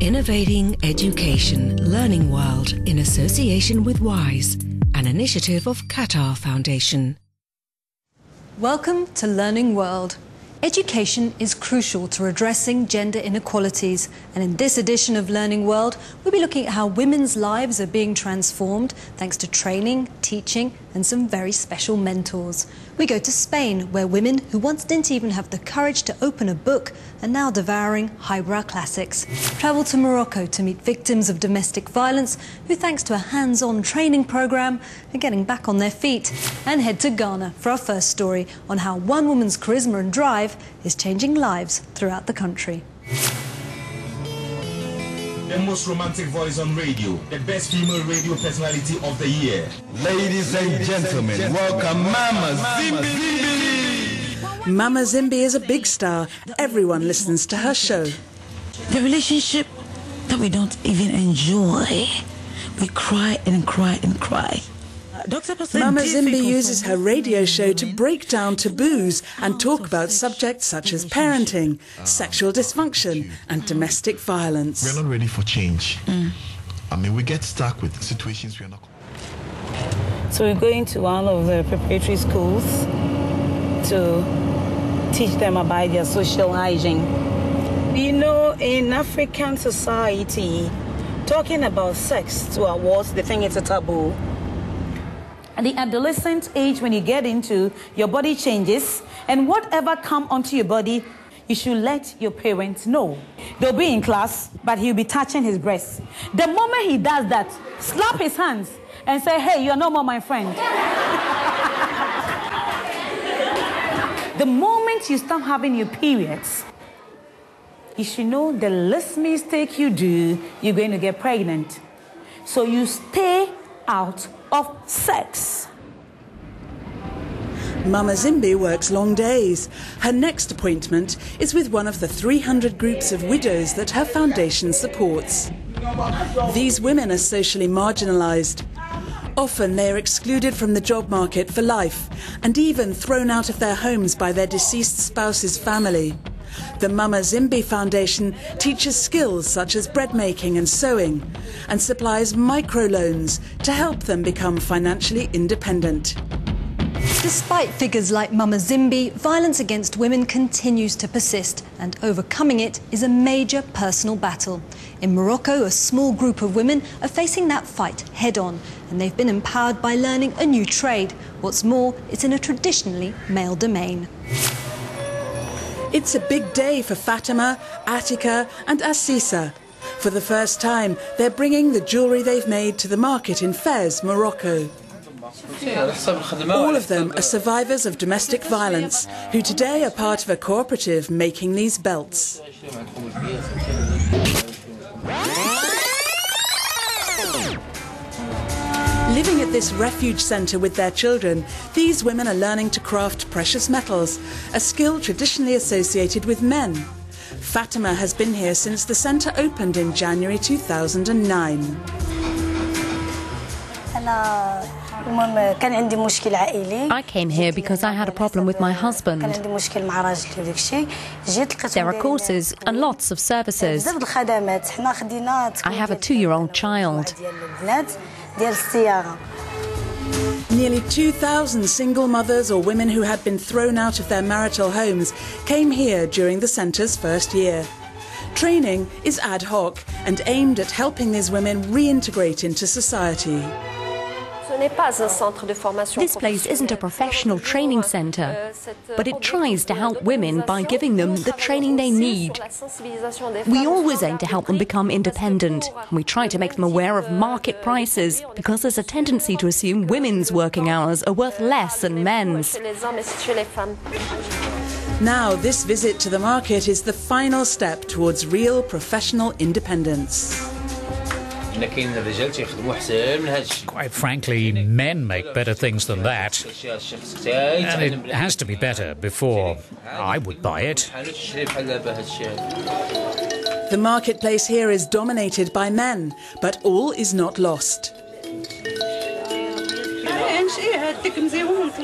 Innovating Education Learning World in association with WISE, an initiative of Qatar Foundation. Welcome to Learning World. Education is crucial to redressing gender inequalities, and in this edition of Learning World, we'll be looking at how women's lives are being transformed thanks to training, teaching and some very special mentors. We go to Spain, where women who once didn't even have the courage to open a book are now devouring highbrow classics. Travel to Morocco to meet victims of domestic violence who, thanks to a hands-on training programme, are getting back on their feet. And head to Ghana for our first story on how one woman's charisma and drive is changing lives throughout the country. The most romantic voice on radio, the best female radio personality of the year. Ladies and gentlemen, welcome Mama Zimbi! Mama Zimbi is a big star. Everyone listens to her show. The relationship that we don't even enjoy. We cry and cry and cry. Mama Zimbi uses her radio show to break down taboos and talk about subjects such as parenting, sexual dysfunction and domestic violence. We're not ready for change. I mean, we get stuck with situations we are not. So we're going to one of the preparatory schools to teach them about their social hygiene. You know, in African society, talking about sex to our wards, they think it's a taboo. At the adolescent age, when you get into, your body changes, and whatever comes onto your body, you should let your parents know. They'll be in class, but he'll be touching his breast. The moment he does that, slap his hands and say, hey, you're no more my friend. The moment you start having your periods, you should know the least mistake you do, you're going to get pregnant. So you stay out of sex. Mama Zimbi works long days. Her next appointment is with one of the 300 groups of widows that her foundation supports. These women are socially marginalised. Often they are excluded from the job market for life and even thrown out of their homes by their deceased spouse's family. The Mama Zimbi Foundation teaches skills such as bread making and sewing and supplies microloans to help them become financially independent. Despite figures like Mama Zimbi, violence against women continues to persist, and overcoming it is a major personal battle. In Morocco, a small group of women are facing that fight head-on, and they've been empowered by learning a new trade. What's more, it's in a traditionally male domain. It's a big day for Fatima, Atika and Assisa. For the first time, they're bringing the jewellery they've made to the market in Fez, Morocco. All of them are survivors of domestic violence, who today are part of a cooperative making these belts. Living at this refuge centre with their children, these women are learning to craft precious metals, a skill traditionally associated with men. Fatima has been here since the centre opened in January 2009. I came here because I had a problem with my husband. There are courses and lots of services. I have a 2-year-old child. Nearly 2,000 single mothers or women who had been thrown out of their marital homes came here during the centre's first year. Training is ad hoc and aimed at helping these women reintegrate into society. This place isn't a professional training centre, but it tries to help women by giving them the training they need. We always aim to help them become independent, and we try to make them aware of market prices, because there's a tendency to assume women's working hours are worth less than men's. Now, this visit to the market is the final step towards real professional independence. Quite frankly, men make better things than that. And it has to be better before I would buy it. The marketplace here is dominated by men, but all is not lost.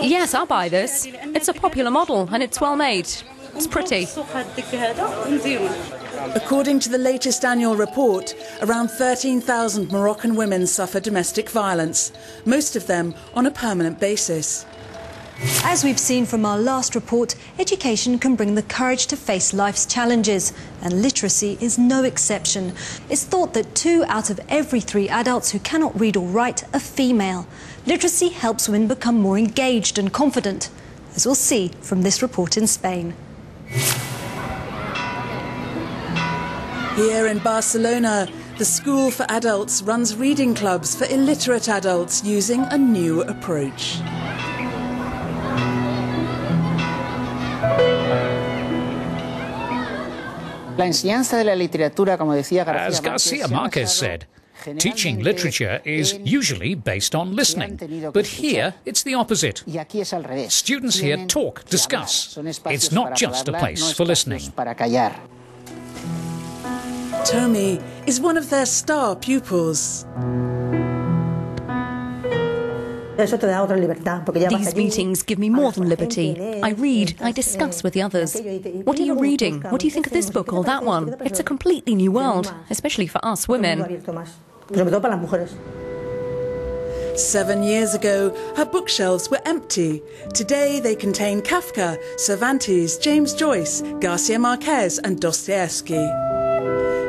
Yes, I'll buy this. It's a popular model and it's well made. It's pretty. According to the latest annual report, around 13,000 Moroccan women suffer domestic violence, most of them on a permanent basis. As we've seen from our last report, education can bring the courage to face life's challenges, and literacy is no exception. It's thought that 2 out of every 3 adults who cannot read or write are female. Literacy helps women become more engaged and confident, as we'll see from this report in Spain. Here in Barcelona, the School for Adults runs reading clubs for illiterate adults using a new approach. As Garcia Marquez said, teaching literature is usually based on listening, but here it's the opposite. Students here talk, discuss. It's not just a place for listening. Tommy is one of their star pupils. These meetings give me more than liberty. I read, I discuss with the others. What are you reading? What do you think of this book or that one? It's a completely new world, especially for us women. 7 years ago, her bookshelves were empty. Today they contain Kafka, Cervantes, James Joyce, Garcia Marquez and Dostoevsky.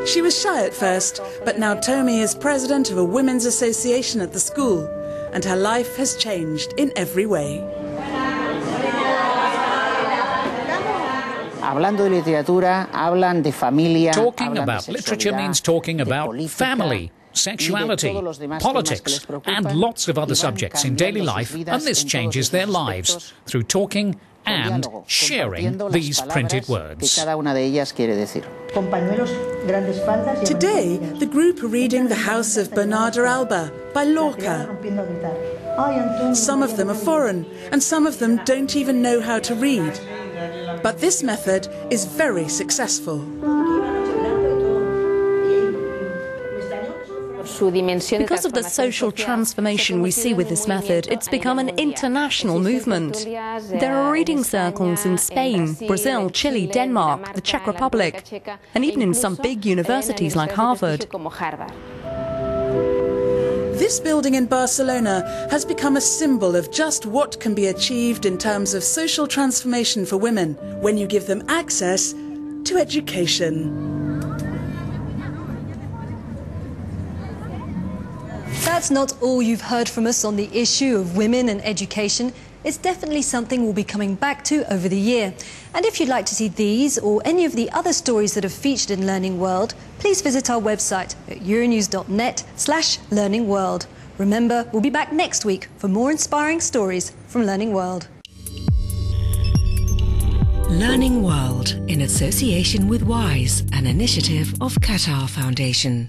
She was shy at first, but now Tommy is president of a women's association at the school, and her life has changed in every way. Talking about literature means talking about family, sexuality, politics, and lots of other subjects in daily life, and this changes their lives through talking and sharing these printed words. Today, the group are reading The House of Bernarda Alba by Lorca. Some of them are foreign, and some of them don't even know how to read. But this method is very successful. Because of the social transformation we see with this method, it's become an international movement. There are reading circles in Spain, Brazil, Chile, Denmark, the Czech Republic, and even in some big universities like Harvard. This building in Barcelona has become a symbol of just what can be achieved in terms of social transformation for women when you give them access to education. That's not all you've heard from us on the issue of women and education. It's definitely something we'll be coming back to over the year. And if you'd like to see these or any of the other stories that are featured in Learning World, please visit our website at euronews.net/Learning World. Remember, we'll be back next week for more inspiring stories from Learning World. Learning World in association with WISE, an initiative of Qatar Foundation.